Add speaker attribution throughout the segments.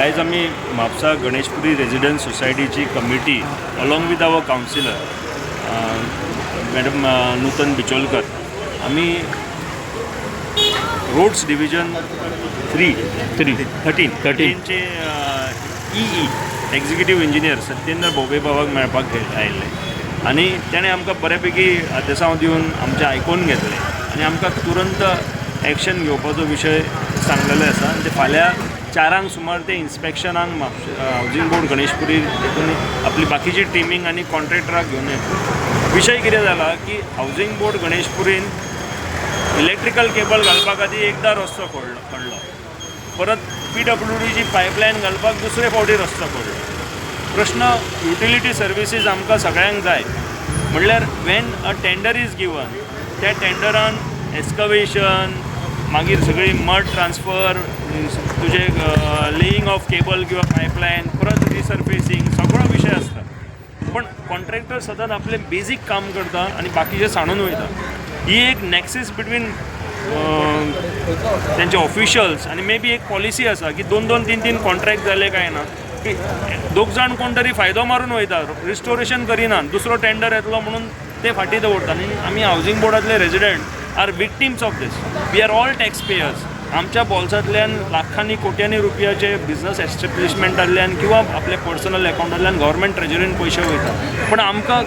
Speaker 1: आयज आमी म्हापसा गणेशपुरी रेजिडेंट सोसायटीची committee along with our councillor madam Nutan Bicholkar आमी रोड्स डिविजन 13 चे एक्झिक्युटिव्ह इंजिनियर सत्येंद्र बोबे बाबाक मेळपाक आयिल्ले आनी तेणें आमकां बऱ्यापैकी आदेशांव दिवन आमचें आयकून घेतलें आनी आमकां तुरंत एक्शन घेवपाचो विशय सांगलेले आसा आनी ते फाल्यां 4 सुमार ते इन्स्पेक्शनाक हावजींग बोर्ड गणेशपुरी हितून आपली बाकीची टीमिंग आनी कॉन्ट्रॅक्टराक घेवन येता. विशय कितें जाला की हावजींग बोर्ड गणेशपुरीन इलेक्ट्रिकल केबल घालपा खातीर एकदां रस्तो खणलो, परत PWDची पायपलायन घालपाक दुसरे फावटी रस्तो खणलो. प्रश्न युटिलिटी सर्विसीस आमकां सगळ्यांक जाय म्हणल्यार when a tender is given त्या टेंडरान एक्स्कवेशन मागीर सगळी मड ट्रान्सफर तुजे लेईंग ऑफ केबल किंवा पायपलायन परत रिसर्फेसिंग सगळो विशय आसता. पण कॉन्ट्रॅक्टर सदांच आपलें बेजीक काम करता आनी बाकीचे सांडून वयता. ही एक नॅक्सिस बिटवीन तेंचे ऑफिशल्स आनी मे बी एक पॉलिसी आसा की 2-3 कॉन्ट्रॅक्ट जाले काय ना की दोग जाण कोण तरी फायदो मारून वयता, रिस्टोरेशन करिना, दुसरो टेंडर येतलो म्हणून ते फाटी दवरता. आनी आमी हावजींग बोर्डातले resident are victims of this. We are all taxpayers. आमच्या बॉल्सांतल्यान लाखांनी कोट्यांनी रुपयाचे बिझनस एस्टॅब्लिशमेंटांतल्यान किंवा आपले पर्सनल अकाउंटांतल्यान गव्हर्मेंट ट्रेजरीन पयशे वयता. पण आमकां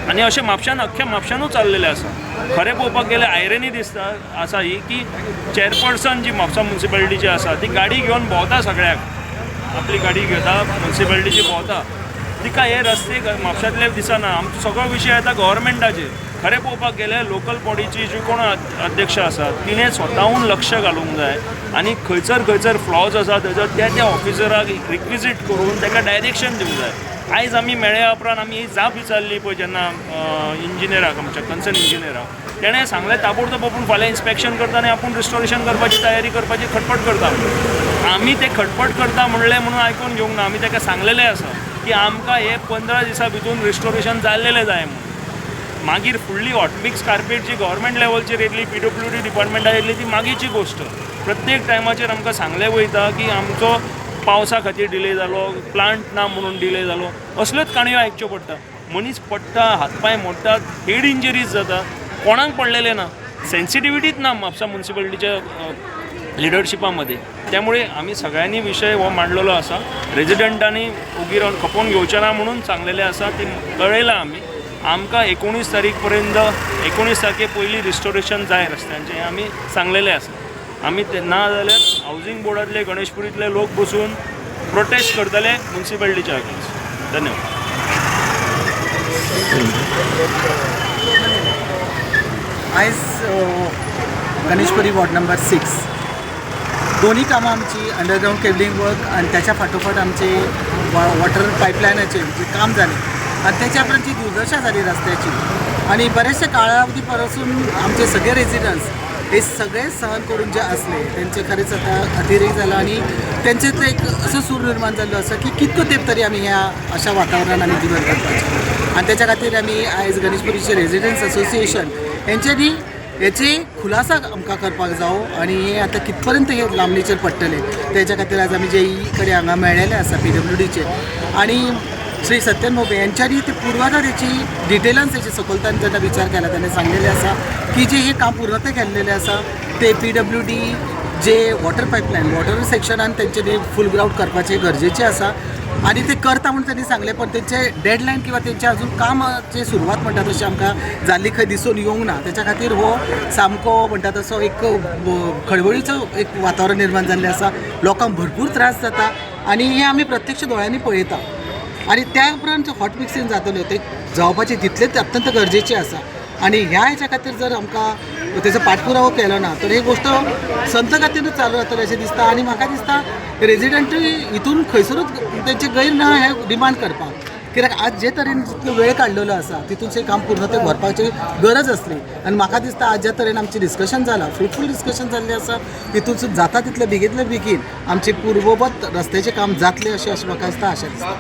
Speaker 1: आनी अशें म्हापशान अख्ख्या म्हापशानूच चाललेलें आसा. खरें पळोवपाक गेल्यार आयरनी दिसता आसा ही की चेअरपर्सन जी म्हापसा म्युन्सिपालिटीची आसा ती गाडी घेवन भोंवता, सगळ्याक आपली गाडी घेता म्युन्सिपालिटीची भोंवता. तिका हे रस्ते म्हापशांतले दिसना. आमचो सगळो विशय येता गव्हर्मेंटाचेर. खरें पळोवपाक गेल्यार लोकल बॉडीची जी कोण अध्यक्ष आसा तिणें स्वताहून लक्ष घालूंक जाय आनी खंयसर फ्लॉज आसा थंयसर त्या ऑफिसराक रिक्विजीट करून ताका डायरेक्शन दिवंक जाय. आयज आमी मेळ्ळ्या उपरांत आमी ही जाप विचारली पळय जेन्ना इंजिनियराक आमच्या कन्सर्न इंजिनियराक तेणें सांगलें ताबडतोब आपूण फाल्यां इन्स्पेक्शन करता आनी आपूण रिस्टोरेशन करपाची तयारी करपाची खटपट करता. आमी ते खटपट करता म्हणलें म्हणून आयकून घेवंक ना. आमी ताका सांगलेलें आसा की आमकां हे 15 दिसां भितून रिस्टोरेशन जाल्लेलें जाय म्हणून. मागीर फुडली हॉटमिक्स कार्पेट जी गव्हर्मेंट लेवलचेर येतली, PWD डिपार्टमेंटार येतली ती मागीरची गोश्ट. प्रत्येक टायमाचेर आमकां सांगलें वयता की आमचो पावसा खातीर डिले जालो, प्लांट ना म्हणून डिले जालो, असल्योच काणयो आयकच्यो पडटा. मनीस पडटा, हातपाय मोडटात, हेड इंजरीज जाता, कोणाक पडलेले ना. सेन्सिटिविटीच ना म्हापसा म्युन्सिपालिटीच्या लिडरशिपा मध्ये. त्यामुळे आमी सगळ्यांनी विशय हो मांडलेलो आसा. रेजिडेंटांनी उगी रावन खपोवन घेवचें ना म्हणून सांगलेलें आसा. ती कळयलां आमी. आमकां 19 तारीख पर्यंत 19 तारखे पयलीं रिस्टोरेशन जाय रस्त्यांचें हें आमी सांगलेलें आसा. आमी ते ना जाल्यार हावजींग बोर्डातले गणेशपुरीतले लोक बसून प्रोटेस्ट करतले म्युन्सिपालिटीच्या अगेन्स्ट. धन्यवाद.
Speaker 2: आयज गणेशपुरी वॉर्ड नंबर 6 दोन्ही कामां आमची अंडरग्राऊंड केबलिंग वर्क आणि त्याच्या फाटोफाट आमचे वॉटर पाईपलायनाचे जे काम झाले आणि त्याच्यापर्यंत जी दुर्दशा झाली रस्त्याची आणि बऱ्याचशा कालावधीपासून आमचे सगळे रेजिडंट्स हे सगळे सहन करून जे असले त्यांचे खरेच आता अतिरेक झाला आणि त्यांचेच एक असं सूर निर्माण झालं असं की कितको तेंप तरी आमी ह्या अशा वातावरणात आमी जिवन करपाचें. आणि त्याच्या खातीर आमी आयज गणेशपुरीचे रेजिडेंट्स असोसिएशन यांच्यानी याचे खुलासा आमकां करपाक जावो आणि हे आता कितपर्यंत हे लांबणीचेर पडटले त्याच्या खातीर आज आमी जे कडे हांगा मेळ्ळेले आसा PWDचे आणि श्री सत्येंद्र बोबे यांच्यानी ते पूर्वाधार याची डिटेलान त्याची सखोलतान जेन्ना विचार केला त्याने सांगलेले आसा की जे हे काम पूर्णतः केल्लेले आसा ते PWD जे वॉटर पाईपलायन वॉटर सेक्शनान तेंच्यांनी फूल ग्राउंड करपाचें गरजेचें आसा आणि ते करता म्हणून त्यांनी सांगले. पण त्यांचे डेडलाईन किंवा त्यांचे अजून कामाची सुरवात म्हणटा तशी आमकां जाल्ली खंय दिसून येवंक ना. त्याच्या खातीर हो सामको म्हणटा तसो एक खळबळीचो एक वातावरण निर्माण जाल्लें आसा. लोकांक भरपूर त्रास जाता आणि हे आमी प्रत्यक्ष दोळ्यांनी पळयता. आणि त्या उपरांत हॉट मिक्सिंग जातले ते जावपाचें तितलेच अत्यंत गरजेचें आसा. आणि ह्या हेच्या खातीर जर आमकां तेजो पाठपुरावो केलो ना तर ही गोष्ट संत खातीरच चालू जातली अशें दिसता. आणि म्हाका दिसता रेजिडेंटूय हितून खंयसरूच तेंचे गैर ना हे डिमांड करपाक. कित्याक आज जे तरेन वेळ काडलेलो आसा तितूनचें काम पूर्णतः व्हरपाची गरज आसली. आनी म्हाका दिसता आज ज्या तरेन आमचें डिस्कशन जालां फ्रुटफूल डिस्कशन जाल्लें आसा तितून जाता तितले बेगींतले बेगीन आमचें पूर्ववत रस्त्याचें काम जातलें अशें म्हाका दिसता आशा दिसता.